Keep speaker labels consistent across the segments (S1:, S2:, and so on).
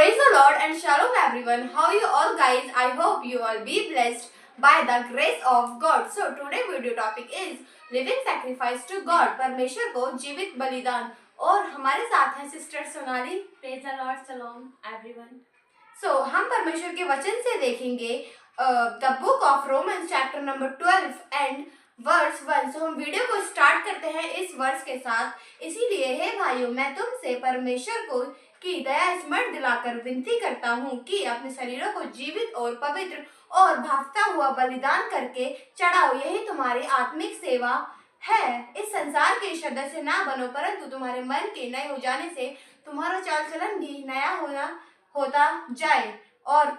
S1: Praise the Lord and shalom everyone. How you all guys? I hope you all be blessed by the grace of God. So today video topic is living sacrifice to God. परमेश्वर को जीवित बलिदान। और हमारे साथ हैं sister Sonali.
S2: Praise the Lord, shalom everyone.
S1: So हम परमेश्वर के वचन से देखेंगे the book of Romans chapter number 12 and verse 1। हम वीडियो को स्टार्ट करते हैं इस वर्ष के साथ। इसीलिए हे भाइयों, मैं तुमसे परमेश्वर को की दया स्मरण दिलाकर विनती करता हूँ कि अपने शरीरों को जीवित और पवित्र और भागता हुआ बलिदान करके चढ़ाओ, यही तुम्हारी आत्मिक सेवा है। इस संसार के सदस्य ना बनो, परंतु तुम्हारे मन के नए हो जाने से तुम्हारा चाल चलन भी नया होता जाए और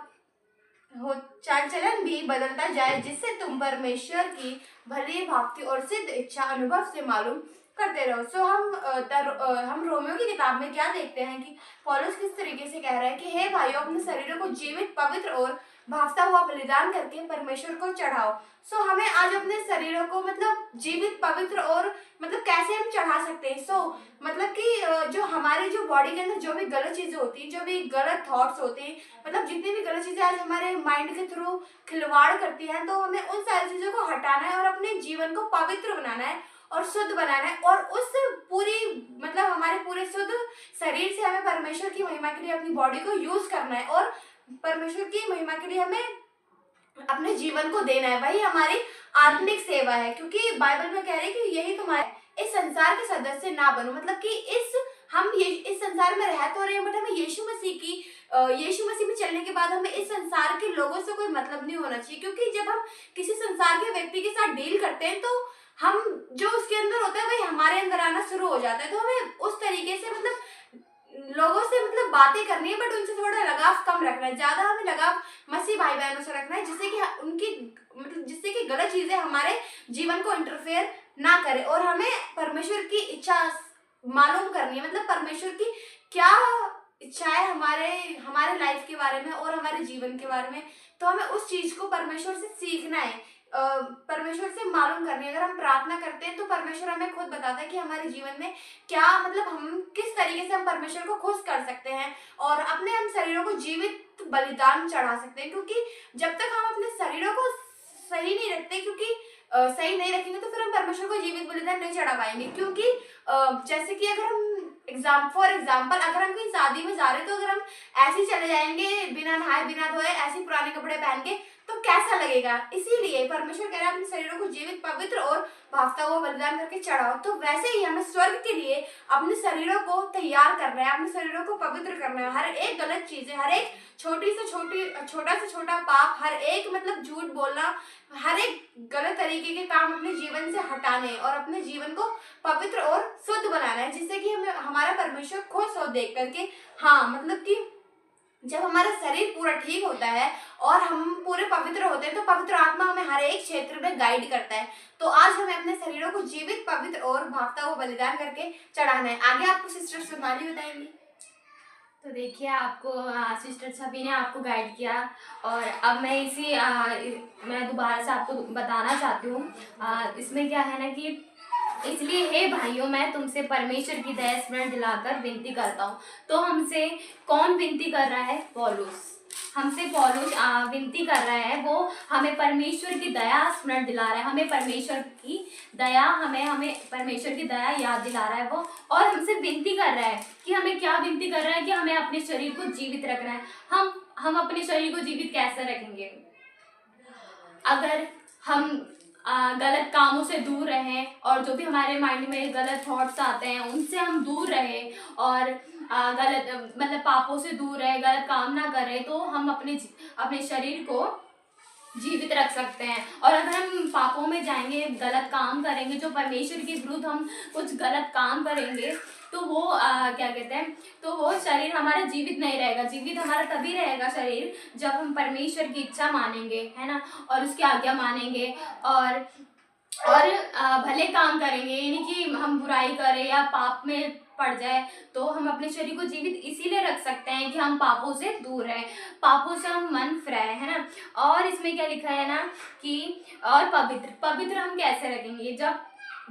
S1: चाल चलन भी बदलता जाए, जिससे तुम परमेश्वर की भली भांति और सिद्ध इच्छा अनुभव से मालूम करते रहो। सो हम रोमियो की किताब में क्या देखते हैं कि पौलुस किस तरीके से कह रहा है कि हे भाइयों, अपने शरीरों को जीवित, पवित्र और भागता हुआ बलिदान करके परमेश्वर को चढ़ाओ। सो हमें आज अपने शरीरों को जीवित, पवित्र और कैसे हम चढ़ा सकते हैं। कि जो हमारी जो बॉडी के अंदर जो भी गलत चीजें होती हैं, जो भी गलत थॉट्स होते हैं, जितनी भी गलत चीजें आज हमारे माइंड के थ्रू खिलवाड़ करती हैं, तो हमें उन सारी चीजों को हटाना है और अपने जीवन को पवित्र बनाना है और शुद्ध बनाना है। और उस पूरी हमारे पूरे शुद्ध शरीर से हमें परमेश्वर की महिमा के लिए अपनी बॉडी को यूज करना है और परमेश्वर की महिमा के लिए हमें अपने जीवन को देना है। वही हमारी आत्मिक सेवा है, क्योंकि बाइबल में कह रहे हैं कि यही तुम्हारे इस संसार के सदस्य ना बनो। कि इस संसार में रह तो रहे हैं, बट हमें यीशु मसीह में चलने के बाद हमें इस संसार के लोगों से कोई मतलब नहीं होना चाहिए। क्योंकि जब हम किसी संसार के व्यक्ति के साथ डील करते हैं, तो हम जो उसके अंदर होता है वही हमारे अंदर आना शुरू हो जाता है। तो हमें उस तरीके से लोगों से बातें करनी है, बट उनसे थोड़ा लगाव कम रखना है। ज्यादा हमें लगाव मसीह भाई बहनों से रखना है, जिससे कि गलत चीजें हमारे जीवन को इंटरफेयर ना करे और हमें परमेश्वर की इच्छा मालूम करनी है। परमेश्वर की क्या इच्छाएं हमारे लाइफ के बारे में और हमारे जीवन के बारे में, तो हमें उस चीज को परमेश्वर से सीखना है, परमेश्वर से मालूम करनी है। अगर हम प्रार्थना करते हैं तो परमेश्वर हमें खुद बताता है कि हमारे जीवन में क्या हम किस तरीके से हम परमेश्वर को खुश कर सकते हैं और हम शरीरों को जीवित बलिदान चढ़ा सकते हैं। क्योंकि जब तक हम अपने शरीरों को सही नहीं रखते, सही नहीं रखेंगे, तो फिर हम परमेश्वर को जीवित बलिदान नहीं चढ़ा पाएंगे। क्योंकि जैसे कि अगर हम फॉर एग्जाम्पल अगर हम कहीं शादी में जा रहे हैं, तो अगर हम ऐसे ही चले जाएंगे बिना नहाए बिना धोए, ऐसे पुराने कपड़े पहन के, तो कैसा लगेगा। इसीलिए परमेश्वर कह रहा है अपने शरीरों को जीवित, पवित्र और भागता हुआ बलिदान करके चढ़ाओ। तो वैसे ही हमें स्वर्ग के लिए अपने शरीरों को तैयार करना है, अपने शरीरों को पवित्र करना है। हर एक गलत चीजें, हर एक छोटा से छोटा पाप, हर एक झूठ बोलना, हर एक गलत तरीके के काम अपने जीवन से हटाने और अपने जीवन को पवित्र और शुद्ध बनाना है, जिससे कि हमें हमारा परमेश्वर खुश हो देख करके। हाँ, कि जब हमारा शरीर पूरा ठीक होता है और हम पूरे पवित्र होते हैं, तो पवित्र आत्मा हमें हर एक क्षेत्र में गाइड करता है। तो आज हमें अपने शरीरों को जीवित, पवित्र और भागता हुआ बलिदान करके चढ़ाना है। आगे आपको सिस्टर सोनाली बताएंगी।
S2: तो देखिए, आपको सिस्टर छवि ने आपको गाइड किया और अब मैं दोबारा से आपको बताना चाहती हूँ। इसमें क्या है ना कि इसलिए हे भाइयों, मैं तुमसे परमेश्वर की दया स्मरण दिलाकर विनती करता हूँ। तो हमसे कौन विनती कर रहा है? पौलुस विनती कर रहा है। वो हमें परमेश्वर की दया स्मरण दिला रहा है, हमें परमेश्वर की दया याद दिला रहा है वो, और हमसे विनती कर रहा है कि हमें क्या विनती कर रहा है कि हमें अपने शरीर को जीवित रखना है। हम अपने शरीर को जीवित कैसे रखेंगे? अगर हम गलत कामों से दूर रहें और जो भी हमारे माइंड में गलत थॉट्स आते हैं उनसे हम दूर रहें और गलत पापों से दूर रहे, गलत काम ना करें, तो हम अपने शरीर को जीवित रख सकते हैं। और अगर हम पापों में जाएंगे, गलत काम करेंगे, जो परमेश्वर के विरुद्ध हम कुछ गलत काम करेंगे, तो वो क्या कहते हैं, तो वो शरीर हमारा जीवित नहीं रहेगा। जीवित हमारा तभी रहेगा शरीर जब हम परमेश्वर की इच्छा मानेंगे, है ना, और उसकी आज्ञा मानेंगे और भले काम करेंगे, यानी कि हम बुराई करें या पाप में पड़ जाए, तो हम अपने शरीर को जीवित इसीलिए रख सकते हैं कि हम पापों से दूर रहें, पापों से हम मन फिराएं, है ना। और इसमें क्या लिखा है ना कि और पवित्र हम कैसे रखेंगे?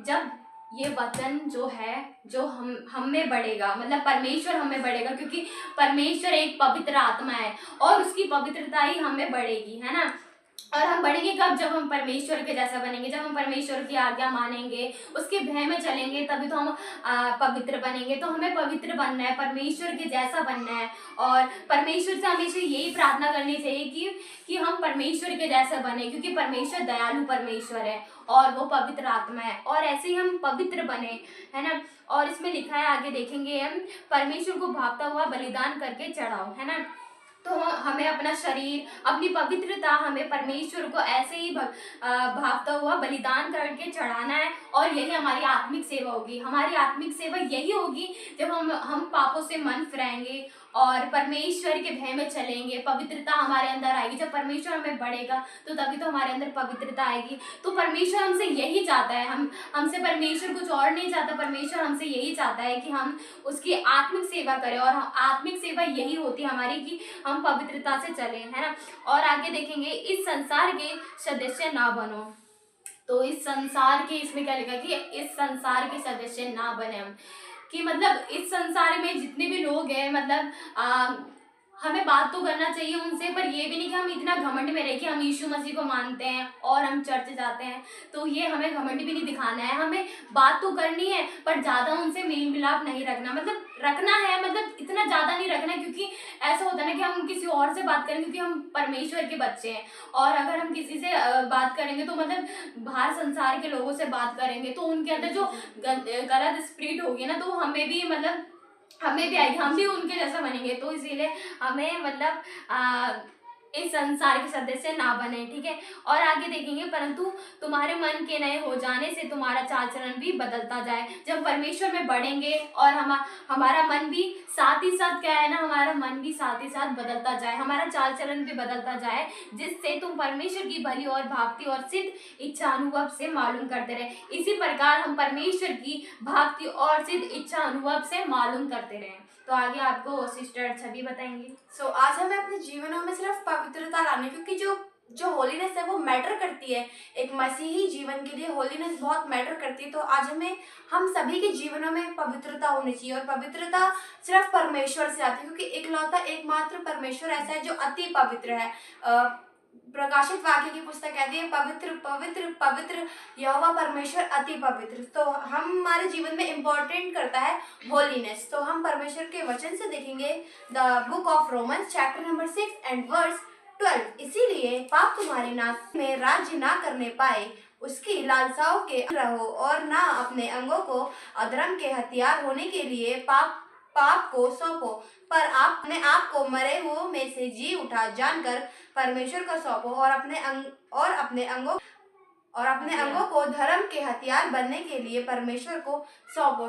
S2: जब ये वचन जो है, जो हम में बढ़ेगा, मतलब परमेश्वर हम में बढ़ेगा, क्योंकि परमेश्वर एक पवित्र आत्मा है और उसकी पवित्रता ही हम में बढ़ेगी, है ना। और हम बढ़ेंगे कब? जब हम परमेश्वर के जैसा बनेंगे, जब हम परमेश्वर की आज्ञा मानेंगे, उसके भय में चलेंगे, तभी तो हम पवित्र बनेंगे। तो हमें पवित्र बनना है, परमेश्वर के जैसा बनना है। और परमेश्वर से हमेशा यही प्रार्थना करनी चाहिए कि हम परमेश्वर के जैसा बने, क्योंकि परमेश्वर दयालु परमेश्वर है और वो पवित्र आत्मा है, और ऐसे ही हम पवित्र बने, है ना। और इसमें लिखा है, आगे देखेंगे हम, परमेश्वर को भावता हुआ बलिदान करके चढ़ाओ, है ना। तो हमें अपना शरीर, अपनी पवित्रता हमें परमेश्वर को ऐसे ही भावता हुआ बलिदान करके चढ़ाना है। और यही हमारी आत्मिक सेवा होगी। हमारी आत्मिक सेवा यही होगी जब हम पापों से मन फिराएंगे और परमेश्वर के भय में चलेंगे, पवित्रता हमारे अंदर आएगी। जब परमेश्वर हमें बढ़ेगा तो तभी तो हमारे अंदर पवित्रता आएगी। तो परमेश्वर हमसे यही चाहता है, हमसे परमेश्वर कुछ और नहीं चाहता। परमेश्वर हमसे यही चाहता है कि हम उसकी आत्मिक सेवा करें, और आत्मिक सेवा यही होती है हमारी कि हम पवित्रता से चलें, है ना। और आगे देखेंगे, इस संसार के सदस्य ना बनो। तो इस संसार के, इसमें क्या लिखा कि इस संसार के सदस्य ना बने हम, कि मतलब इस संसार में जितने भी लोग हैं, मतलब हमें बात तो करना चाहिए उनसे, पर ये भी नहीं कि हम इतना घमंड में रहे कि हम यीशु मसीह को मानते हैं और हम चर्च जाते हैं। तो ये हमें घमंड भी नहीं दिखाना है। हमें बात तो करनी है, पर ज़्यादा उनसे मेल मिलाप नहीं रखना, मतलब रखना है, मतलब इतना ज़्यादा नहीं रखना, क्योंकि ऐसा होता है ना कि हम किसी और से बात करें, क्योंकि हम परमेश्वर के बच्चे हैं। और अगर हम किसी से बात करेंगे तो मतलब बाहर संसार के लोगों से बात करेंगे तो उनके अंदर जो गलत स्पिरिट होगी ना, तो हमें भी मतलब हमें भी आएगी, हम भी उनके जैसा बनेंगे। तो इसीलिए हमें मतलब इस संसार के सदस्य ना बने, ठीक है। और आगे देखेंगे, परंतु तुम्हारे मन के नए हो जाने से तुम्हारा चाल चलन भी बदलता जाए। जब परमेश्वर में बढ़ेंगे और हमारा मन भी साथ ही साथ, क्या है ना, हमारा मन भी साथ ही साथ बदलता जाए, हमारा चाल चलन भी बदलता जाए, जिससे तुम परमेश्वर की भली और भावती और सिद्ध इच्छा अनुभव से मालूम करते रहे। इसी प्रकार हम परमेश्वर की भावती और सिद्ध इच्छा अनुभव से मालूम करते रहे। तो आगे आपको सिस्टर छवि बताएंगी।
S1: सो आज हमें अपने जीवनों में सिर्फ पवित्रता लानी, क्योंकि जो होलीनेस है वो मैटर करती है। एक मसीही जीवन के लिए होलीनेस बहुत मैटर करती है। तो आज हम सभी के जीवनों में पवित्रता होनी चाहिए, और पवित्रता सिर्फ परमेश्वर से आती है, क्योंकि इकलौता एकमात्र परमेश्वर ऐसा है जो अति पवित्र है। प्रकाशित वाक्य की पुस्तक कहती है, पवित्र पवित्र पवित्र यहोवा परमेश्वर अति पवित्र। तो हमारे जीवन में इम्पोर्टेंट करता है होलीनेस। तो हम परमेश्वर के वचन से देखेंगे, the book of Romans chapter number 6 and verse 12। इसीलिए पाप तुम्हारे नाश में राज्य ना करने पाए, उसकी लालसाओं के रहो, और ना अपने अंगों को अधर्म के हथियार होने के लिए पाप को सौंपो, पर अपने आप को मरे हुओं में से जी उठा जानकर परमेश्वर को सौंपो, और अपने अंगों को धर्म के हथियार बनने के लिए परमेश्वर को सौंपो।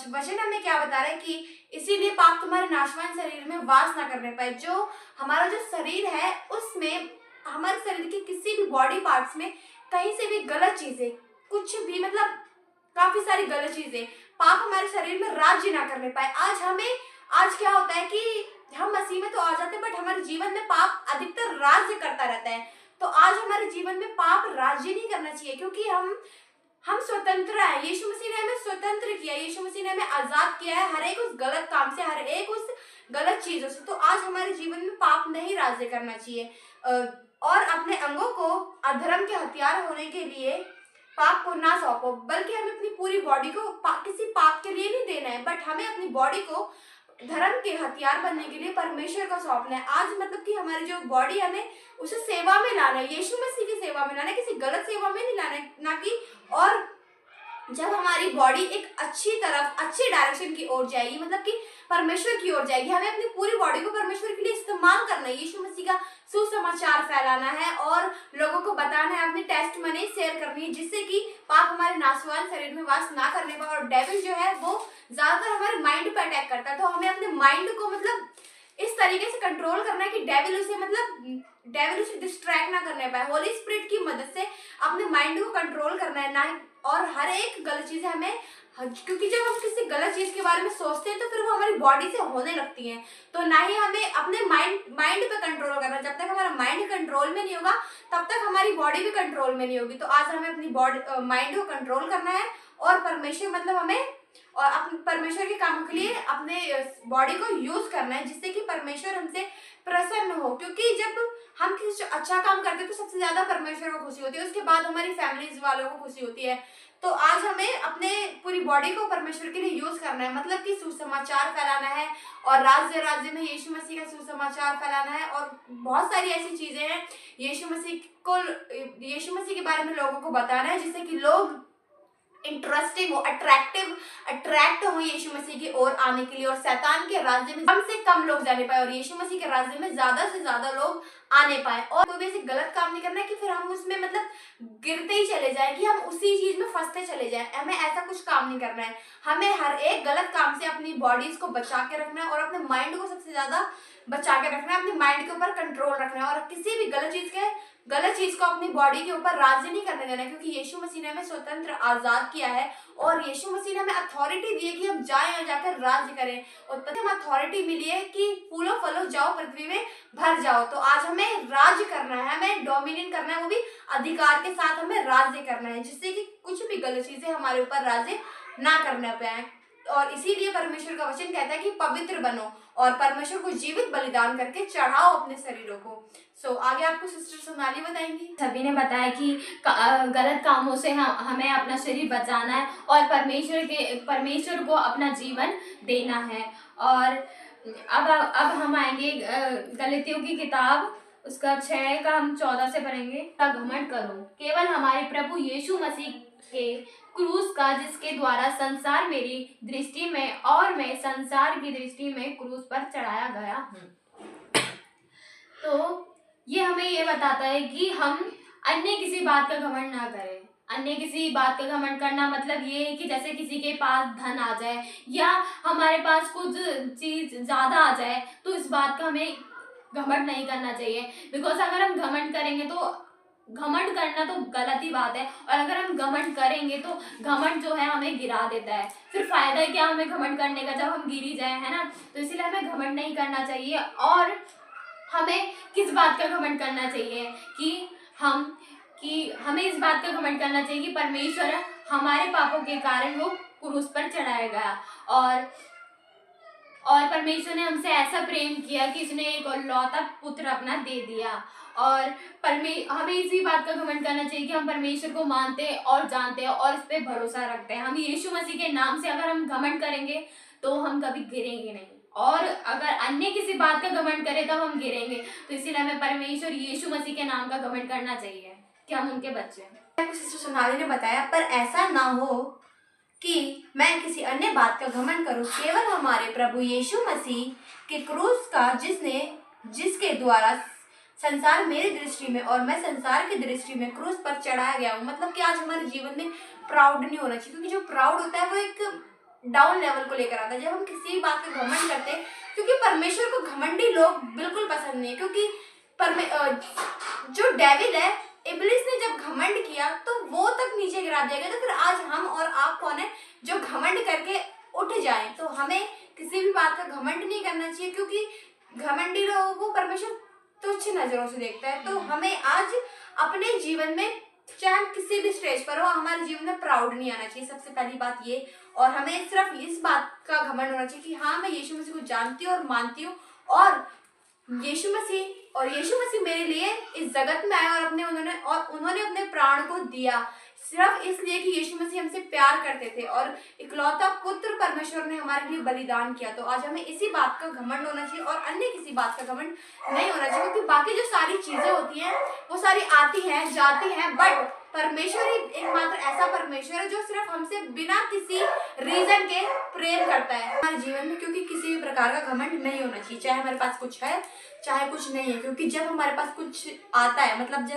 S1: वचन हमें क्या बता रहा है कि इसीलिए पाप तुम्हारे नाशवान शरीर में वास ना करने पाए। जो हमारा जो शरीर है, उसमें हमारे शरीर के किसी भी बॉडी पार्ट्स में कहीं से भी गलत चीजें, कुछ भी, मतलब काफी सारी गलत चीजें, पाप हमारे शरीर में राज्य ना करने पाए। आज क्या होता है कि हम मसीह में तो आ जाते हैं, बट हमारे जीवन में पाप अधिकतर राज्य करता रहता है। तो आज हमारे जीवन में पाप राज्य नहीं करना चाहिए, क्योंकि हम स्वतंत्र हैं। यीशु मसीह ने हमें स्वतंत्र किया, यीशु मसीह ने हमें आजाद किया है हर एक उस गलत काम से, हर एक उस गलत चीजों से। तो आज हमारे जीवन में पाप नहीं राज्य करना चाहिए, और अपने अंगों को अधर्म के हथियार होने के लिए पाप को ना सौंपो, बल्कि हमें अपनी पूरी बॉडी को किसी पाप के लिए नहीं देना है, बट हमें अपनी बॉडी को धर्म के हथियार बनने के लिए परमेश्वर को सौंपना है। आज मतलब कि हमारी जो बॉडी, हमें उसे सेवा में लाना है, यीशु मसीह की सेवा में लाना है, किसी गलत सेवा में नहीं लाना है, ना कि। और जब हमारी बॉडी एक अच्छी डायरेक्शन की ओर जाएगी, मतलब कि परमेश्वर की ओर जाएगी, हमें अपनी पूरी बॉडी को परमेश्वर के लिए इस्तेमाल करना है, यीशु मसीह का सुसमाचार फैलाना है और लोगों को बताना है, अपनी टेस्टमनी शेयर करनी है, जिससे कि पाप हमारे नासवान शरीर में वास ना करने पाए। और डेविल जो है वो ज्यादातर हमारे माइंड पर अटैक करता है। तो हमें अपने माइंड को मतलब इस तरीके से कंट्रोल करना है कि डेविल उसे डिस्ट्रैक्ट ना करने पाए। होली स्पिरिट की मदद से अपने माइंड को कंट्रोल करना है, ना और हर एक गलत चीज हमें, क्योंकि जब हम किसी गलत चीज के बारे में सोचते हैं तो फिर वो हमारी बॉडी से होने लगती है। तो ना ही हमें अपने माइंड पे कंट्रोल करना, जब तक हमारा माइंड कंट्रोल में नहीं होगा तब तक हमारी बॉडी भी कंट्रोल में नहीं होगी। तो आज हमें अपनी माइंड को कंट्रोल करना है और परमेश्वर मतलब हमें और अपने परमेश्वर के कामों के लिए अपने बॉडी को यूज करना है, जिससे कि परमेश्वर हमसे प्रसन्न हो। क्योंकि जब हम किसी अच्छा काम करते हैं तो सबसे ज्यादा परमेश्वर को खुशी होती है, उसके बाद हमारी फैमिलीज वालों को खुशी होती है। तो आज हमें अपने पूरी बॉडी को परमेश्वर के लिए यूज करना है, मतलब कि सुसमाचार फैलाना है और राज्य राज्य में यीशु मसीह का सुसमाचार फैलाना है। और बहुत सारी ऐसी चीजें हैं यीशु मसीह के बारे में लोगों को बताना है, जिससे कि लोग इंटरेस्टिंग हो, अट्रैक्ट हो यीशु मसीह की ओर आने के लिए, और शैतान के राज्य में कम से कम लोग जाने पाए और यीशु मसीह के राज्य में ज्यादा से ज्यादा लोग आने पाए। और कोई भी ऐसे गलत काम नहीं करना है कि फिर हम उसमें मतलब गिरते ही चले जाए, कि हम उसी चीज में फंसते चले जाए। हमें ऐसा कुछ काम नहीं करना है। हमें हर एक गलत काम से अपनी बॉडीज को बचा के रखना है और अपने माइंड को सबसे ज्यादा बचा के रखना है, अपने माइंड के ऊपर कंट्रोल रखना है और किसी भी गलत चीज को अपनी बॉडी के ऊपर राज्य नहीं करने देना है। क्योंकि यीशु मसीह ने हमें स्वतंत्र आजाद किया है और यीशु मसीह ने हमें अथॉरिटी दी है कि हम जाएं और जाकर राज्य करें, और तब हमें अथॉरिटी मिली है कि फूलो फलो जाओ पृथ्वी में भर जाओ। तो आज हमें राज्य करना है, हमें डोमिनियन करना है, वो भी अधिकार के साथ हमें राज्य करना है, जिससे कि कुछ भी गलत चीजें हमारे ऊपर राज्य ना करने पाए। और इसीलिए परमेश्वर का वचन कहता है कि पवित्र बनो और परमेश्वर को जीवित बलिदान करके चढ़ाओ अपने शरीरों को। आगे आपको सिस्टर सोनाली बताएंगी।
S2: सभी ने बताया कि गलत कामों से हमें अपना शरीर बचाना है और परमेश्वर को अपना जीवन देना है। और अब हम आएंगे गलातियों की किताब, उसका 6 का हम 14 से पढ़ेंगे। घमंड करो केवल हमारे प्रभु यीशु मसीह के क्रूस का, जिसके द्वारा संसार मेरी दृष्टि में और मैं संसार की दृष्टि में क्रूस पर चढ़ाया गया हूँ। तो ये हमें ये बताता है कि हम अन्य किसी बात का घमंड ना करें। अन्य किसी बात का घमंड करना मतलब ये है कि जैसे किसी के पास धन आ जाए या हमारे पास कुछ चीज ज्यादा आ जाए, तो इस बात का हमें घमंड नहीं करना चाहिए। बिकॉज अगर हम घमंड करेंगे तो घमंड करना तो गलत ही बात है, और अगर हम घमंड करेंगे तो घमंड जो है हमें गिरा देता है। फिर फायदा क्या हमें घमंड करने का जब हम गिरी जाए, है ना। तो इसीलिए हमें घमंड नहीं करना चाहिए। और हमें किस बात का घमंड करना चाहिए कि हमें इस बात का घमंड करना चाहिए कि परमेश्वर हमारे पापों के कारण वो क्रूस पर चढ़ाया गया, और परमेश्वर ने हमसे ऐसा प्रेम किया कि इसने एक लौता पुत्र अपना दे दिया। और हमें इसी बात का घमंड करना चाहिए कि हम परमेश्वर को मानते और जानते हैं और इस पे भरोसा रखते हैं। हम यीशु मसीह के नाम से अगर हम घमंड करेंगे तो हम कभी गिरेंगे नहीं, और अगर अन्य किसी बात का घमंड करें तब हम गिरेंगे। तो इसीलिए हमें परमेश्वर यीशु मसीह के नाम का घमंड करना चाहिए कि हम उनके बच्चे हैं।
S1: सिस्टर सोनाली ने बताया, पर ऐसा ना हो कि मैं किसी अन्य बात का घमंड करूं, केवल हमारे प्रभु यीशु मसीह के क्रूस का, जिसके द्वारा संसार मेरी दृष्टि में और मैं संसार की दृष्टि में क्रूस पर चढ़ाया गया हूँ। मतलब कि आज हमारे जीवन में प्राउड नहीं होना चाहिए, क्योंकि जो प्राउड होता है वो एक डाउन लेवल को लेकर आता है। जब हम किसी बात का घमंड करते हैं, क्योंकि परमेश्वर को घमंडी लोग बिल्कुल पसंद नहीं है, क्योंकि जो डेविल है, इब्लिस ने जब घमंड किया तो वो तक नीचे गिरा दिया गया। तो फिर आज हम और आप कौन है जो घमंड करके उठ जाएं? तो हमें किसी भी बात का घमंड नहीं करना चाहिए, क्योंकि घमंडी लोगों को परमेश्वर तुच्छ नजरों से देखता है। तो हमें आज अपने जीवन में, चाहे हम किसी भी स्टेज पर हो, हमारे जीवन में प्राउड नहीं आना चाहिए, सबसे पहली बात ये। और हमें सिर्फ इस बात का घमंड होना चाहिए कि हाँ, मैं यीशु मसीह को जानती हूँ और मानती हूँ, और यीशु मसीह मेरे लिए इस जगत में आए और उन्होंने अपने प्राण को दिया सिर्फ इसलिए कि यीशु मसीह हमसे प्यार करते थे और इकलौता पुत्र परमेश्वर ने हमारे लिए बलिदान किया। तो आज हमें इसी बात का घमंड होना चाहिए और अन्य किसी बात का घमंड नहीं होना चाहिए, क्योंकि बाकी जो सारी चीजें होती हैं वो सारी आती हैं जाती हैं, बट परमेश्वर ही एकमात्र ऐसा परमेश्वर है जो सिर्फ हमसे बिना किसी रीजन के प्रेम करता है हमारे जीवन में। क्योंकि किसी भी प्रकार का घमंड नहीं होना चाहिए, चाहे हमारे पास कुछ है चाहे कुछ नहीं है। क्योंकि जब हमारे पास कुछ आता है, मतलब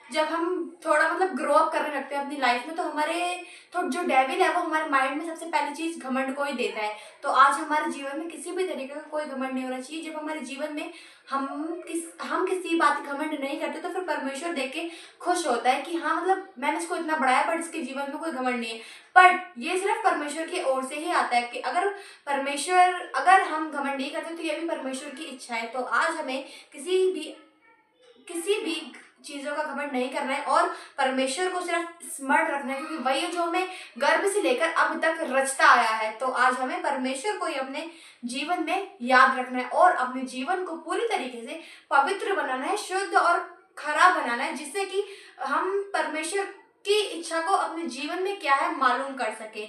S1: जब हम थोड़ा मतलब ग्रो अप करने लगते हैं अपनी लाइफ में, तो जो डेविल है वो हमारे माइंड में सबसे पहली चीज घमंड को ही देता है। तो आज हमारे जीवन में किसी भी तरीके का कोई घमंड नहीं होना चाहिए। जब हमारे जीवन में हम किसी बात का घमंड नहीं करते, तो फिर परमेश्वर देख के खुश होता है कि हाँ, मतलब मैंने इसको इतना बढ़ाया बट इसके जीवन में कोई घमंड नहीं है। बट ये सिर्फ परमेश्वर की ओर से ही आता है कि अगर हम घमंड नहीं करते तो ये भी परमेश्वर की इच्छा है। तो आज हमें किसी भी चीजों का घमंड नहीं करना है और परमेश्वर को सिर्फ स्मरण रखना है, क्योंकि वही है जो हमें गर्भ से लेकर अब तक रचता आया है। तो आज हमें परमेश्वर को ही अपने जीवन में याद रखना है और अपने जीवन को पूरी तरीके से पवित्र बनाना है, शुद्ध और खरा बनाना है, जिससे कि हम परमेश्वर की इच्छा को अपने जीवन में क्या है मालूम कर सके।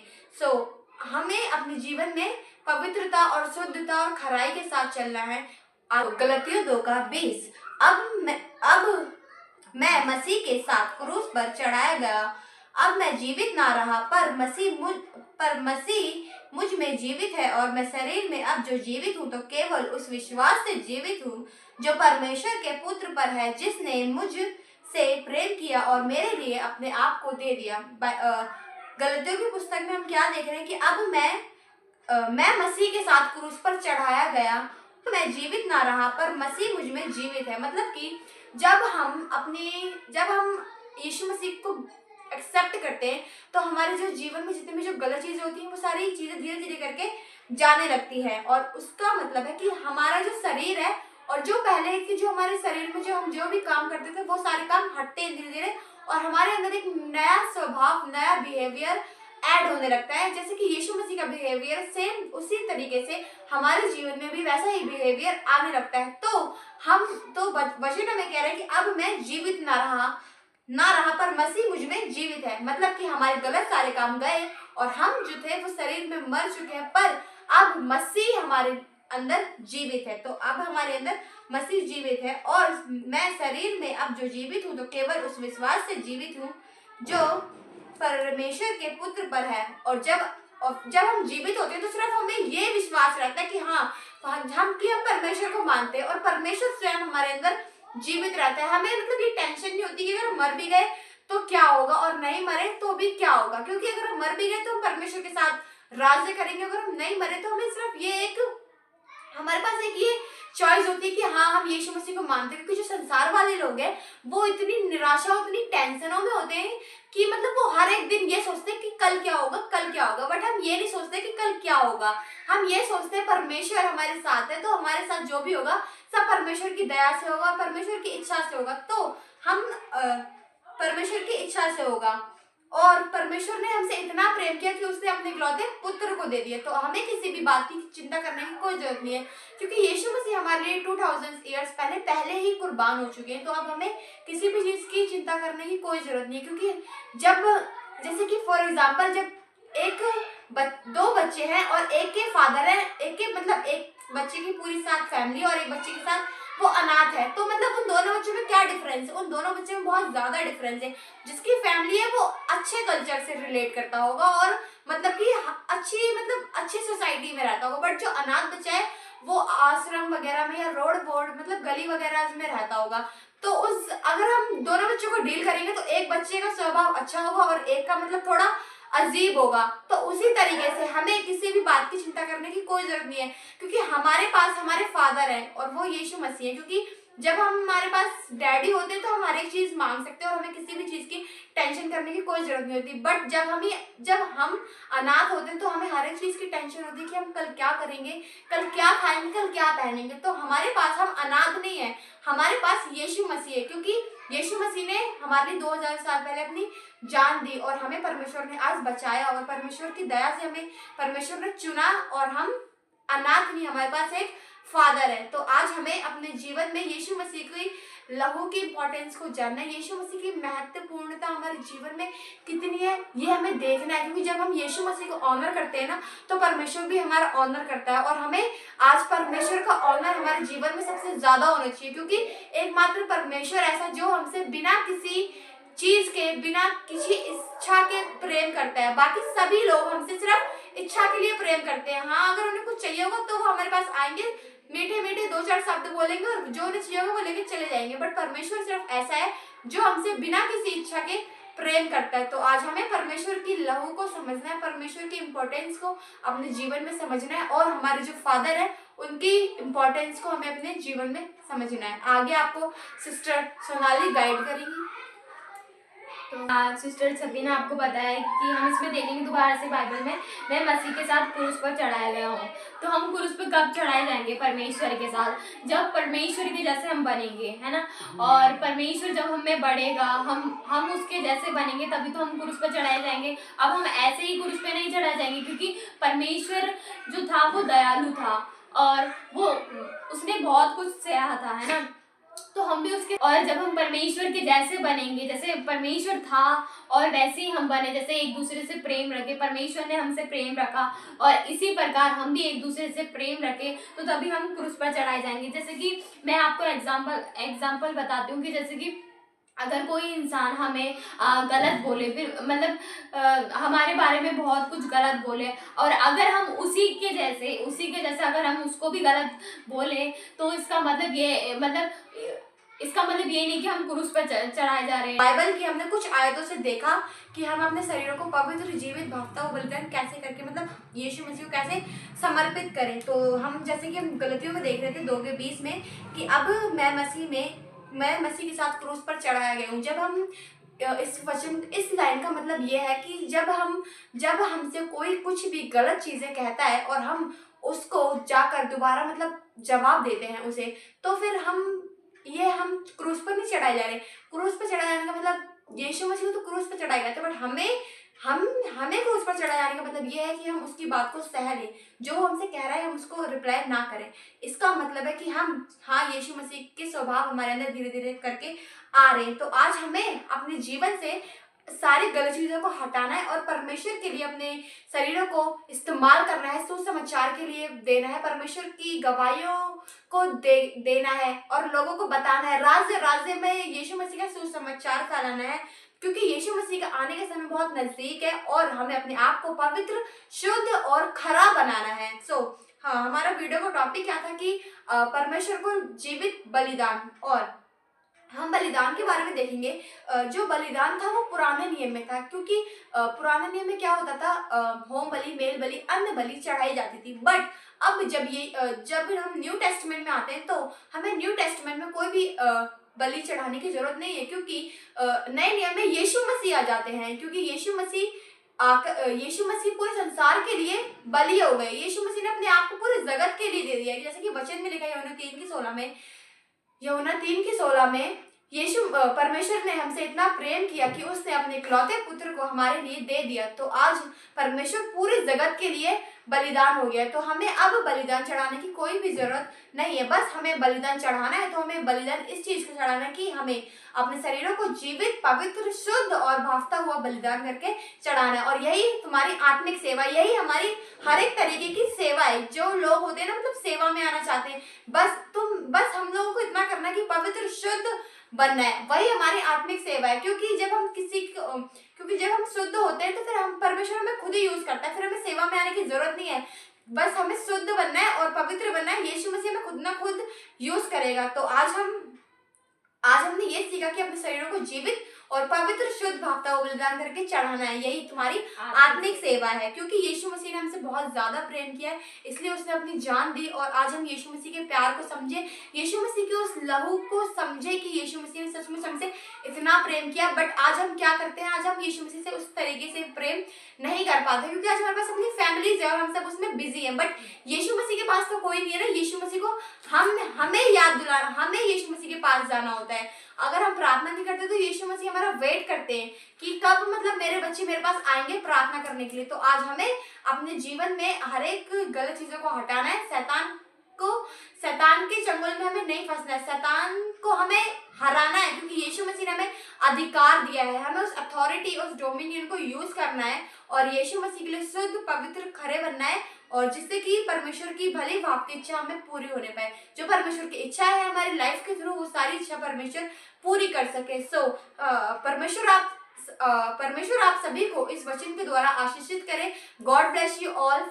S1: हमें अपने जीवन में पवित्रता और शुद्धता और खराई के साथ चलना है। गलतियों 2:20 अब मैं मसीह के साथ क्रूस पर चढ़ाया गया। अब मैं जीवित ना रहा, पर मसीह मुझ में जीवित है, और मैं शरीर में अब जो जीवित हूँ तो केवल उस विश्वास से जीवित हूँ जो परमेश्वर के पुत्र पर है, जिसने मुझ से प्रेम किया और मेरे लिए अपने आप को दे दिया। गलतियों की पुस्तक में हम क्या देख रहे हैं कि अब मैं मसीह के साथ क्रूस पर चढ़ाया गया। मैं जीवित ना रहा, पर मसीह मुझ में जीवित है। मतलब कि जब हम यीशु मसीह को एक्सेप्ट करते हैं तो हमारे जो जीवन में जितनी भी जो गलत चीजें होती हैं वो सारी चीजें धीरे धीरे करके जाने लगती है, और उसका मतलब है कि हमारा जो शरीर है और जो पहले की जो हमारे शरीर में हम जो भी काम करते थे वो सारे काम हटते हैं धीरे धीरे, और हमारे अंदर एक नया स्वभाव, नया बिहेवियर ऐड होने लगता है। जैसे कि यीशु मसीह का बिहेवियर सेम उसी तरीके से हमारे जीवन में भी वैसा ही बिहेवियर आने लगता है। तो वचन में कह रहे हैं कि अब मैं जीवित ना रहा पर मसीह मुझ में जीवित है। मतलब कि हमारे गलत सारे काम गए और हम जो थे वो शरीर में मर चुके हैं, पर अब मसीह हमारे अंदर जीवित है। तो अब हमारे अंदर मसीह जीवित है, और मैं शरीर में अब जो जीवित हूँ तो केवल उस विश्वास से जीवित हूँ जो परमेश्वर के पुत्र पर है। और जब हम जीवित होते हैं तो सिर्फ हमें ये विश्वास रहता है कि हम परमेश्वर को मानते हैं और परमेश्वर स्वयं हमारे अंदर जीवित रहता है। हमें मतलब ये टेंशन नहीं होती कि अगर हम मर भी गए तो क्या होगा और नहीं मरे तो भी क्या होगा, क्योंकि अगर हम मर भी गए तो हम परमेश्वर के साथ राज्य करेंगे। अगर हम नहीं मरे तो हमें सिर्फ हमारे पास एक ये चॉइस होती है कि हाँ हम यीशु मसीह को मानते हैं, क्योंकि जो संसार वाले लोग हैं वो इतनी निराशा और इतनी टेंशनों में होते हैं कि मतलब वो हर एक दिन ये सोचते हैं कि कल क्या होगा, बट हम ये नहीं सोचते कि कल क्या होगा। हम ये सोचते हैं परमेश्वर हमारे साथ है, तो हमारे साथ जो भी होगा सब परमेश्वर की दया से होगा, परमेश्वर की इच्छा से होगा। तो हम परमेश्वर की इच्छा से होगा, और परमेश्वर ने हमसे इतना प्रेम किया कि उसने अपने इकलौते पुत्र को दे दिया। तो हमें किसी भी बात की चिंता करने की कोई जरूरत नहीं है, क्योंकि यीशु मसीह हमारे लिए 2000 ईयर्स पहले ही कुर्बान हो चुके हैं। तो अब हमें किसी भी चीज की चिंता करने की कोई जरूरत नहीं है, क्योंकि जैसे कि फॉर एग्जाम्पल जब दो बच्चे हैं और एक के फादर है, एक बच्चे की पूरी साथ फैमिली और एक बच्चे के साथ वो अनाथ है, तो मतलब उन दोनों बच्चों में क्या डिफरेंस है? उन दोनों बच्चों में बहुत ज्यादा डिफरेंस है। जिसकी फैमिली है वो अच्छे कल्चर से रिलेट करता होगा और मतलब कि अच्छी सोसाइटी में रहता होगा, बट जो अनाथ बच्चा है वो आश्रम वगैरह में या रोड बोर्ड मतलब गली वगैरह में रहता होगा। तो अगर हम दोनों बच्चों को डील करेंगे तो एक बच्चे का स्वभाव अच्छा होगा और एक का मतलब थोड़ा अजीब होगा। तो उसी तरीके से हमें किसी भी बात की चिंता करने की कोई जरूरत नहीं है, क्योंकि हमारे पास हमारे फादर हैं और वो यीशु मसीह है। क्योंकि जब हमारे पास डैडी होते हैं तो हम हर एक चीज मांग सकते हैं और हमें किसी भी चीज की टेंशन करने की कोई जरूरत नहीं होती। बट जब हम अनाथ होते हैं तो हमें हर एक चीज की टेंशन होती है कि हम कल क्या करेंगे, कल क्या खाएंगे, कल क्या पहनेंगे। तो हमारे पास हम अनाथ नहीं है, हमारे पास यीशु मसीह है, क्योंकि यीशु मसीह ने हमारे लिए 2000 साल पहले अपनी जान दी और हमें परमेश्वर ने आज बचाया, और परमेश्वर की दया से हमें परमेश्वर ने चुना और हम अनाथ नहीं, हमारे पास एक फादर है। तो आज हमें अपने जीवन में यीशु मसीह की लहू की इंपॉर्टेंस को जानना है, यीशु मसीह की महत्वपूर्णता हमारे जीवन में कितनी है ये हमें देखना है। क्योंकि जब हम यीशु मसीह को ऑनर करते हैं ना तो परमेश्वर भी हमारा ऑनर करता है, और हमें आज परमेश्वर का ऑनर हमारे जीवन में सबसे ज्यादा होना चाहिए, क्योंकि एकमात्र परमेश्वर ऐसा जो हमसे बिना किसी चीज के, बिना किसी इच्छा के प्रेम करता है। बाकी सभी लोग हमसे सिर्फ इच्छा के लिए प्रेम करते हैं। हाँ, अगर उन्हें कुछ चाहिए होगा तो वो हमारे पास आएंगे, मीठे मीठे 2-4 शब्द बोलेंगे और जो उन्हें चाहिए होगा वो लेके चले जाएंगे। बट परमेश्वर सिर्फ ऐसा है जो हमसे बिना किसी इच्छा के प्रेम करता है। तो आज हमें परमेश्वर की लहू को समझना है, परमेश्वर की इम्पोर्टेंस को अपने जीवन में समझना है, और हमारे जो फादर है उनकी इम्पोर्टेंस को हमें अपने जीवन में समझना है। आगे आपको सिस्टर सोनाली गाइड करेंगी।
S2: तो सिस्टर सबीना आपको बताया कि हम इसमें देखेंगे दोबारा से बाइबल में, मैं मसीह के साथ क्रूस पर चढ़ाया गया हूँ। तो हम क्रूस पर कब चढ़ाए जाएंगे? परमेश्वर के साथ, जब परमेश्वर के जैसे हम बनेंगे, है ना। और परमेश्वर जब हमें बढ़ेगा, हम उसके जैसे बनेंगे, तभी तो हम क्रूस पर चढ़ाए जाएंगे। अब हम ऐसे ही क्रूस पे नहीं चढ़ाए जाएंगे, क्योंकि परमेश्वर जो था वो दयालु था और वो उसने बहुत कुछ सहा था, है ना। तो हम भी उसके, और जब हम परमेश्वर के जैसे बनेंगे, जैसे परमेश्वर था और वैसे ही हम बने, जैसे एक दूसरे से प्रेम रखे, परमेश्वर ने हमसे प्रेम रखा और इसी प्रकार हम भी एक दूसरे से प्रेम रखें, तो तभी हम क्रूस पर चढ़ाए जाएंगे। जैसे कि मैं आपको एग्जाम्पल बताती हूँ कि जैसे कि अगर कोई इंसान हमें गलत बोले, फिर मतलब हमारे बारे में बहुत कुछ गलत बोले, और अगर हम उसी के जैसे अगर हम उसको भी गलत बोले, तो इसका मतलब ये नहीं कि हम क्रूस पर चढ़ाए जा रहे हैं।
S1: बाइबल की हमने कुछ आयतों से देखा कि हम अपने शरीरों को पवित्र, जीवित, भागता हुआ बलिदान कैसे करके, मतलब यीशु मसीह को कैसे समर्पित करें। तो हम जैसे कि हम गलतियों में देख रहे थे 2:20 में कि अब मैं मसीह के साथ क्रूस पर चढ़ाया गया हूँ। जब हम इस लाइन का मतलब ये है कि जब हमसे कोई कुछ भी गलत चीजें कहता है और हम उसको जाकर दोबारा मतलब जवाब देते हैं उसे, तो फिर हम क्रूस पर नहीं चढ़ाए जा रहे। क्रूस पर चढ़ाए जाने का मतलब यीशु मसीह को तो क्रूस पर चढ़ाया गया था, बट हमें क्रूस पर चढ़ाए जाने का मतलब ये है कि हम उसकी बात को सह लें, जो हमसे कह रहा है हम उसको रिप्लाई ना करें। इसका मतलब है कि हम यीशु मसीह के स्वभाव हमारे अंदर धीरे धीरे करके आ रहे हैं। तो आज हमें अपने जीवन से सारी गलत चीजों को हटाना है और परमेश्वर के लिए अपने शरीरों को इस्तेमाल करना है, सुसमाचार के लिए देना है, परमेश्वर की गवाहियों को देना है और लोगों को बताना है। राज्य राज्य में यीशु मसीह का सुसमाचार फैलाना है, क्योंकि यीशु मसीह का आने का समय बहुत नजदीक है और हमें अपने आप को पवित्र, शुद्ध और खरा बनाना है। हमारा वीडियो का टॉपिक क्या था कि परमेश्वर को जीवित बलिदान, और हम बलिदान के बारे में देखेंगे। जो बलिदान था वो पुराने नियम में था, क्योंकि पुराने नियम में क्या होता था, होम बलि, मेल बलि, अन्न बलि चढ़ाई जाती थी। बट अब जब हम न्यू टेस्टमेंट में आते हैं तो हमें न्यू टेस्टमेंट में कोई भी बलि चढ़ाने की जरूरत नहीं है, क्योंकि नए नियम में यीशु मसीह आ जाते हैं। क्योंकि यीशु मसीह पूरे संसार के लिए बलि हो गए। यीशु मसीह ने अपने आप को पूरे जगत के लिए दे दिया, जैसे कि वचन में लिखा है यूहन्ना 3:16 में यीशु परमेश्वर ने हमसे इतना प्रेम किया कि उसने अपने इकलौते पुत्र को हमारे लिए दे दिया। तो आज परमेश्वर पूरे जगत के लिए बलिदान हो गया, तो हमें अब बलिदान चढ़ाने की कोई भी जरूरत नहीं है। बस हमें बलिदान चढ़ाना है, तो हमें बलिदान इस चीज को चढ़ाना है कि हमें अपने शरीरों को जीवित, पवित्र, शुद्ध और भागता हुआ बलिदान करके चढ़ाना है। और यही तुम्हारी आत्मिक सेवा, यही हमारी हर एक तरीके की सेवा है। जो लोग होते हैं ना, मतलब सेवा में आना चाहते हैं, बस हम लोगों को इतना करना है कि पवित्र, शुद्ध बनना है, वही हमारी आत्मिक सेवा है। क्योंकि जब हम शुद्ध होते हैं तो फिर हम परमेश्वर हमें खुद ही यूज करता है, फिर हमें सेवा में आने की जरूरत नहीं है। बस हमें शुद्ध बनना है और पवित्र बनना है, यीशु मसीह हमें खुद ना खुद यूज करेगा। तो आज हमने ये सीखा कि अपने शरीरों को जीवित और पवित्र, शुद्ध, भागता हुआ बलिदान करके चढ़ाना है, यही तुम्हारी आत्मिक सेवा है। क्योंकि यीशु मसीह ने हमसे बहुत ज्यादा प्रेम किया है, इसलिए उसने अपनी जान दी। और आज हम यीशु मसीह के प्यार को समझे, यीशु मसीह के उस लहू को समझे कि यीशु मसीह ने सचमुच हमसे इतना प्रेम किया। बट आज हम क्या करते हैं, आज हम यीशु मसीह से उस तरीके से प्रेम नहीं कर पाते, क्योंकि आज हमारे पास अपनी फैमिलीज है और हम सब उसमें बिजी हैं। बट यीशु मसीह के पास तो कोई नहीं है ना। यीशु मसीह को हमें याद दिलाना, हमें यीशु मसीह के पास जाना होता है। अगर हम प्रार्थना नहीं करते तो यीशु मसीह हमारा वेट करते हैं कि कब मतलब मेरे बच्चे मेरे पास आएंगे प्रार्थना करने के लिए। तो आज हमें अपने जीवन में हर एक गलत चीजों को हटाना है, शैतान के चंगुल में हमें नहीं फंसना है, शैतान को हमें हराना है, क्योंकि यीशु मसीह ने हमें अधिकार दिया है। हमें उस अथॉरिटी, उस डोमिनियन को यूज करना है और यीशु मसीह के लिए शुद्ध, पवित्र, खरे बनना है, और जिससे कि परमेश्वर की भली भावती इच्छा हमें पूरी होने पाए। जो परमेश्वर की इच्छा है हमारी लाइफ के थ्रू, वो सारी इच्छा परमेश्वर पूरी कर सके। परमेश्वर आप सभी को इस वचन के द्वारा आशीषित करे। God bless you all.